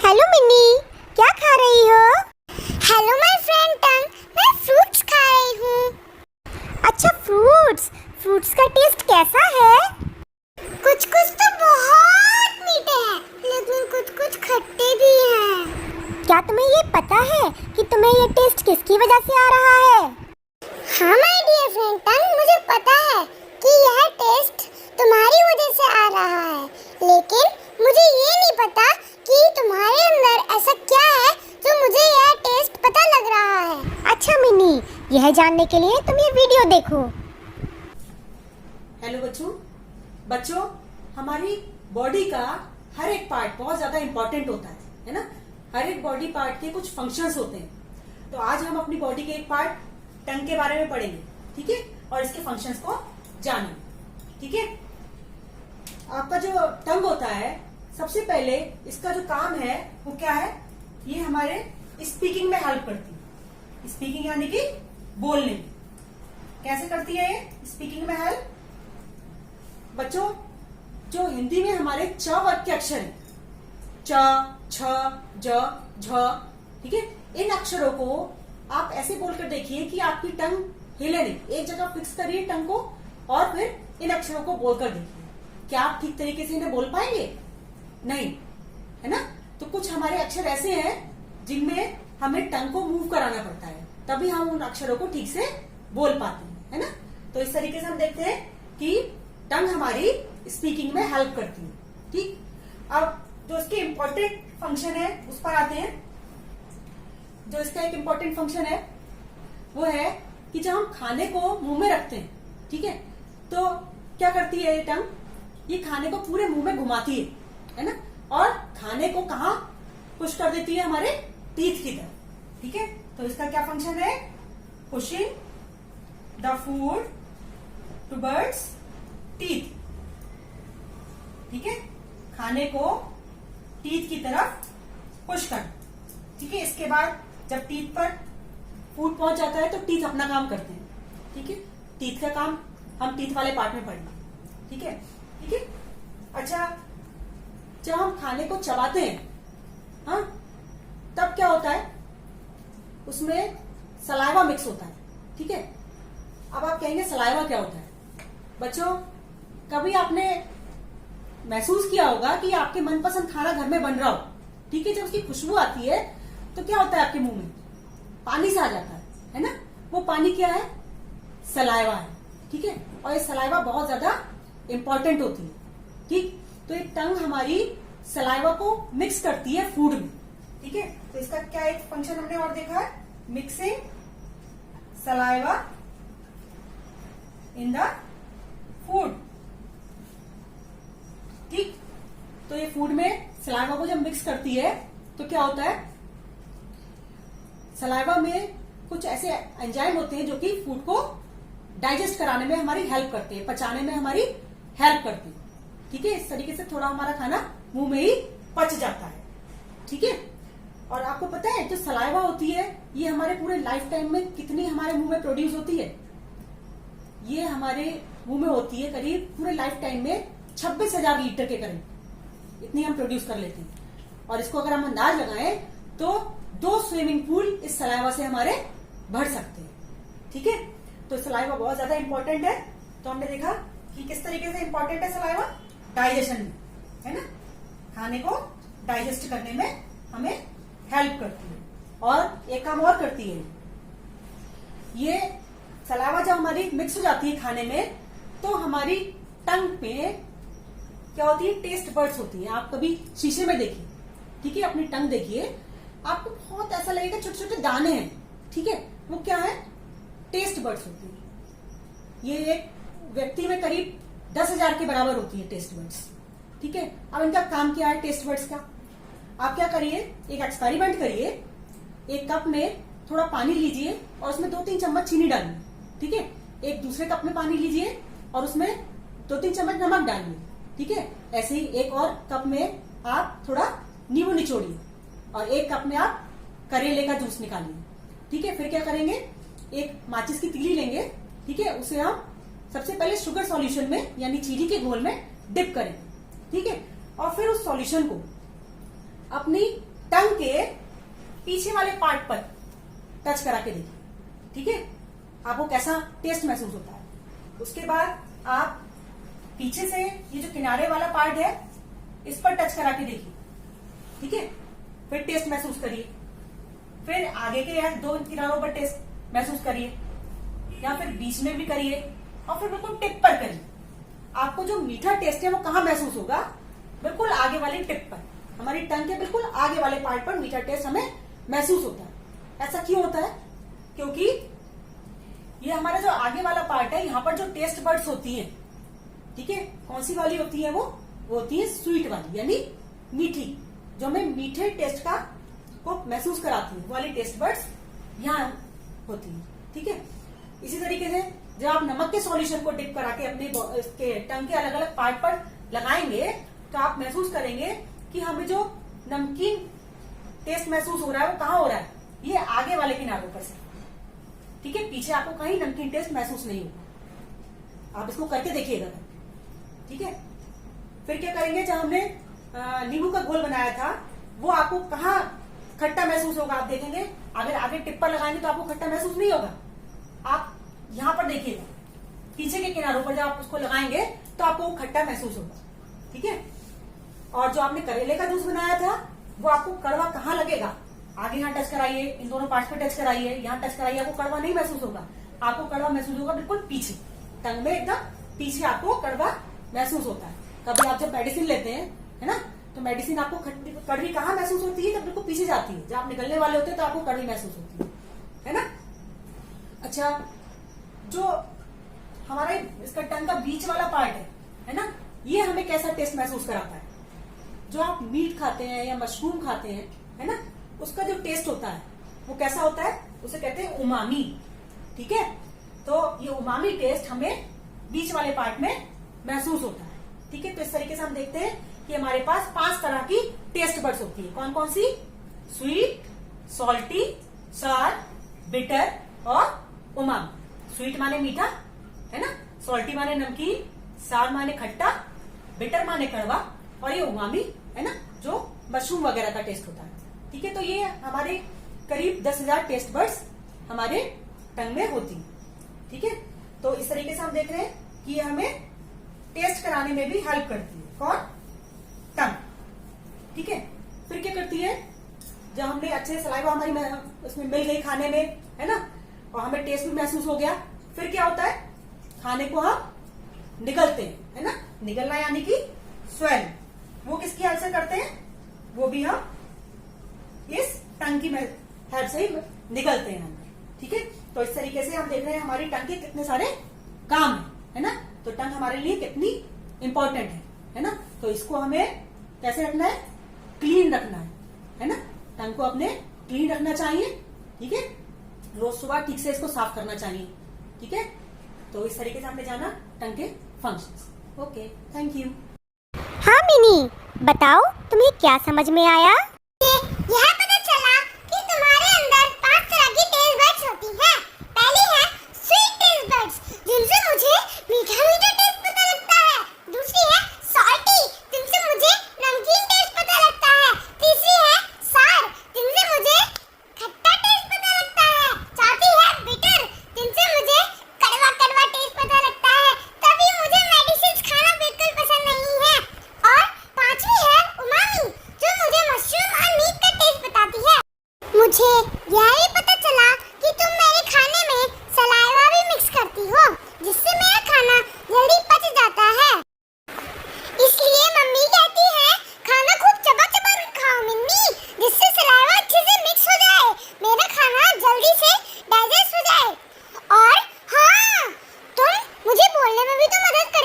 Hello Minni, क्या खा रही हो? हेलो माय फ्रेंड टंग, मैं फ्रूट्स खा रही हूँ। अच्छा फ्रूट्स का टेस्ट कैसा है? कुछ कुछ तो बहुत मीठे हैं, लेकिन कुछ कुछ खट्टे भी हैं। क्या तुम्हें ये पता है कि तुम्हें ये टेस्ट किसकी वजह से आ रहा है? हाँ माय डियर फ्रेंड टंग, मुझे पता है कि यह टेस्ट तुम्हारी वजह से आ रहा है, लेकिन मुझे ये नहीं पता कि तुम्हारे अंदर ऐसा क्या है जो मुझे यह टेस्ट पता लग रहा है। अच्छा मिनी, यह जानने के लिए तुम ये वीडियो देखो। हेलो बच्चों, हमारी बॉडी का हर एक पार्ट बहुत ज्यादा इंपॉर्टेंट होता है ना। हर एक बॉडी पार्ट के कुछ फंक्शंस होते हैं। तो आज हम अपनी बॉडी के एक पार्ट टंग के बारे में पढ़ेंगे, ठीक है, और इसके फंक्शंस को जानेंगे, ठीक है। आपका जो टंग होता है, सबसे पहले इसका जो काम है वो क्या है, ये हमारे स्पीकिंग में हेल्प करती है। स्पीकिंग यानी कि बोलने में। कैसे करती है ये स्पीकिंग में हेल्प? बच्चों, जो हिंदी में हमारे च वर्ग के अक्षर हैं, च, छ, ज, झ, ठीक है, इन अक्षरों को आप ऐसे बोलकर देखिए कि आपकी टंग हिले नहीं। एक जगह फिक्स करिए टंग को और फिर इन अक्षरों को बोलकर देखिए। क्या आप ठीक तरीके से इन्हें बोल पाएंगे? नहीं, है ना। तो कुछ हमारे अक्षर ऐसे हैं जिनमें हमें टंग को मूव कराना पड़ता है, तभी हम उन अक्षरों को ठीक से बोल पाते हैं, है ना। तो इस तरीके से हम देखते हैं कि टंग हमारी स्पीकिंग में हेल्प करती है, ठीक। अब जो इसके इम्पोर्टेंट फंक्शन है उस पर आते हैं। जो इसका एक इम्पोर्टेंट फंक्शन है वो है कि जब हम खाने को मुंह में रखते हैं, ठीक है, तो क्या करती है ये टंग? ये खाने को पूरे मुंह में घुमाती है ना, और खाने को कहाँ पुश कर देती है? हमारे टीथ की तरफ, ठीक है। तो इसका क्या फंक्शन है? Pushing the food towards teeth, ठीक है, खाने को टीथ की तरफ पुश कर, ठीक है। इसके बाद जब टीथ पर फूड पहुंच जाता है तो टीथ अपना काम करते हैं, ठीक है। टीथ का काम हम टीथ वाले पार्ट में पढ़ेंगे, ठीक है, ठीक है। अच्छा, जब हम खाने को चबाते हैं, हाँ, तब क्या होता है? उसमें सलाइवा मिक्स होता है, ठीक है। अब आप कहेंगे सलाइवा क्या होता है? बच्चों, कभी आपने महसूस किया होगा कि आपके मनपसंद खाना घर में बन रहा हो, ठीक है, जब उसकी खुशबू आती है तो क्या होता है? आपके मुंह में पानी सा आ जाता है ना। वो पानी क्या है? सलाइवा है, ठीक है। और ये सलाइवा बहुत ज्यादा इंपॉर्टेंट होती है, ठीक। तो ये टंग हमारी सलाइवा को मिक्स करती है फूड में, ठीक है। तो इसका क्या एक फंक्शन हमने और देखा है? Mixing saliva in the food, ठीक। तो ये फूड में सलाइवा को जब मिक्स करती है तो क्या होता है? सलाइवा में कुछ ऐसे एंजाइम होते हैं जो कि फूड को डाइजेस्ट कराने में हमारी हेल्प करते हैं, पचाने में हमारी हेल्प करते हैं, ठीक है। इस तरीके से थोड़ा हमारा खाना मुंह में ही पच जाता है, ठीक है। और आपको पता है जो सलाइवा होती है ये हमारे पूरे लाइफ टाइम में कितनी हमारे मुंह में प्रोड्यूस होती है? ये हमारे मुंह में होती है करीब पूरे लाइफ टाइम में 26,000 लीटर के करीब, इतनी हम प्रोड्यूस कर लेते हैं। और इसको अगर हम अंदाज लगाएं तो 2 स्विमिंग पूल इस सलाइवा से हमारे भर सकते हैं, ठीक है। तो सलाइवा बहुत ज्यादा इंपॉर्टेंट है। तो हमने देखा कि किस तरीके से इंपॉर्टेंट है सलाइवा डाइजेशन में, है ना। खाने को डाइजेस्ट करने में हमें हेल्प करती है। और एक काम और करती है, ये सलाइवा जब हमारी मिक्स हो जाती है खाने में तो हमारी टंग पे क्या होती है? टेस्ट बर्ड्स होती है। आप कभी शीशे में देखिए, ठीक है, अपनी टंग देखिए, आपको बहुत ऐसा लगेगा छोटे छोटे दाने हैं, ठीक है। वो क्या है? टेस्ट बर्ड्स होती है। ये एक व्यक्ति में करीब 10,000 के बराबर होती है टेस्ट बर्ड्स, ठीक है। अब इनका काम क्या है टेस्ट बर्ड्स का? आप क्या करिए, एक एक्सपेरिमेंट करिए। एक कप में थोड़ा पानी लीजिए और उसमें 2-3 चम्मच चीनी डालिए, ठीक है। एक दूसरे कप में पानी लीजिए और उसमें 2-3 चम्मच नमक डालिए, ठीक है। ऐसे ही एक और कप में आप थोड़ा नींबू निचोड़िए और एक कप में आप करेले का जूस निकालिए, ठीक है। फिर क्या करेंगे? एक माचिस की तीली लेंगे, ठीक है, उसे हम सबसे पहले शुगर सॉल्यूशन में यानी चीनी के घोल में डिप करेंगे, ठीक है। और फिर उस सॉल्यूशन को अपनी टंग के पीछे वाले पार्ट पर टच करा के देखिए, ठीक है, आपको कैसा टेस्ट महसूस होता है। उसके बाद आप पीछे से ये जो किनारे वाला पार्ट है इस पर टच करा के देखिए, ठीक है, फिर टेस्ट महसूस करिए। फिर आगे के 2 किनारों पर टेस्ट महसूस करिए, या फिर बीच में भी करिए, और फिर बिल्कुल टिप पर करिए। आपको जो मीठा टेस्ट है वो कहाँ महसूस होगा? बिल्कुल आगे वाली टिप पर, हमारी टंग के बिल्कुल आगे वाले पार्ट पर मीठा टेस्ट हमें महसूस होता है। ऐसा क्यों होता है? क्योंकि ये हमारा जो आगे वाला पार्ट है, यहाँ पर जो टेस्ट बर्ड्स होती हैं, ठीक है, कौन सी वाली होती है वो होती है स्वीट वाली, यानी मीठी, जो हमें मीठे टेस्ट को महसूस कराती है, वो वाली टेस्ट बर्ड्स यहाँ होती है, ठीक है। इसी तरीके से जब आप नमक के सॉल्यूशन को डिप करा के अपने इसके टंग के अलग अलग पार्ट पर लगाएंगे तो आप महसूस करेंगे कि हमें जो नमकीन टेस्ट महसूस हो रहा है वो कहाँ हो रहा है? ये आगे वाले किनारों पर से, ठीक है, पीछे आपको कहीं नमकीन टेस्ट महसूस नहीं होगा। आप इसको करके देखिएगा, ठीक है। फिर क्या करेंगे, जब हमने नींबू का घोल बनाया था वो आपको कहाँ खट्टा महसूस होगा? आप देखेंगे अगर आगे टिप पर लगाएंगे तो आपको खट्टा महसूस नहीं होगा। आप यहाँ पर देखिएगा, पीछे के किनारों पर जब आप उसको लगाएंगे तो आपको खट्टा महसूस होगा, ठीक है। और जो आपने करेले का जूस बनाया था वो आपको कड़वा कहाँ लगेगा? आगे यहाँ टच कराइए, इन दोनों पार्ट्स पे टच कराइए, यहाँ टच कराइए, आपको कड़वा नहीं महसूस होगा। आपको कड़वा महसूस होगा बिल्कुल पीछे, टंग में एकदम पीछे आपको कड़वा महसूस होता है। कभी आप जब मेडिसिन लेते हैं, है ना, तो मेडिसिन आपको कड़वी कहाँ महसूस होती है? जब बिल्कुल पीछे जाती है, जब आप निकलने वाले होते हैं तो आपको कड़वी महसूस होती है ना। अच्छा, जो हमारा इसका टंग का बीच वाला पार्ट है ना, ये हमें कैसा टेस्ट महसूस कराता है? जो आप मीट खाते हैं या मशरूम खाते हैं, है ना, उसका जो टेस्ट होता है वो कैसा होता है? उसे कहते हैं उमामी, ठीक है। तो ये उमामी टेस्ट हमें बीच वाले पार्ट में महसूस होता है, ठीक है। तो इस तरीके से हम देखते हैं कि हमारे पास 5 तरह की टेस्ट बड्स होती है। कौन कौन सी? स्वीट, सॉल्टी, सार, बिटर और उमामी। स्वीट माने मीठा, है ना, सॉल्टी माने नमकीन, सार माने खट्टा, बिटर माने कड़वा, और ये उमामी, है ना, जो मशरूम वगैरह का टेस्ट होता है, ठीक है। तो ये हमारे करीब 10,000 टेस्ट बड्स हमारे टंग में होती है, ठीक है। तो इस तरीके से हम देख रहे हैं कि ये हमें टेस्ट कराने में भी हेल्प करती है। कौन? टंग, ठीक है। फिर क्या करती है, जब हमने अच्छे सलाइवा हमारी उसमें मिल गई खाने में, है ना, और हमें टेस्ट भी महसूस हो गया, फिर क्या होता है, खाने को हम निगलते हैं, है ना, निगलना यानी कि स्वेल। वो किसकी हेल्प से करते हैं? वो भी हम इस टंग की हेल्प से ही निगलते हैं, ठीक है। तो इस तरीके से हम देख रहे हैं हमारी टंग के कितने सारे काम है ना। तो टंग हमारे लिए कितनी इंपॉर्टेंट है ना। तो इसको हमें कैसे रखना है? क्लीन रखना है ना। टंग को अपने क्लीन रखना चाहिए, ठीक है। रोज सुबह ठीक से इसको साफ करना चाहिए, ठीक है। तो इस तरीके से हमने जाना टंग के फंक्शंस। Okay, thank you. हाँ मिनी, बताओ तुम्हें क्या समझ में आया? यह पता चला कि तुम्हारे अंदर 5 तरह की टेस्ट बड्स होती हैं। पहली है स्वीट टेस्ट बड्स, जिनसे मुझे मीठा मीठा टेस्ट पता लगता है। दूसरी है सॉल्टी, जिनसे मुझे नमकीन टेस्ट पता लगता है। तीसरी है सार, जिनसे मुझे खट्टा टेस्ट पता लगता है। चौथी है बिटर, जिनसे मुझे कड़वा कड़वा टेस्ट पता लगता है। तभी मुझे मेडिसिन खाना बिल्कुल पसंद नहीं है। और पांचवी है उमामी, जो मुझे मशरूम और मीट का टेस्ट बताती है। मुझे यह भी पता चला कि तुम मेरे खाने में सलाइवा भी मिक्स करती हो, जिससे मेरा खाना जल्दी पच जाता है। इसलिए मम्मी कहती है खाना खूब चबा चबा कर खाओ मिन्नी, जिससे सलाइवा अच्छे से मिक्स हो जाए, मेरा खाना जल्दी से डाइजेस्ट हो जाए। और हाँ, तुम मुझे बोलने में भी तो मदद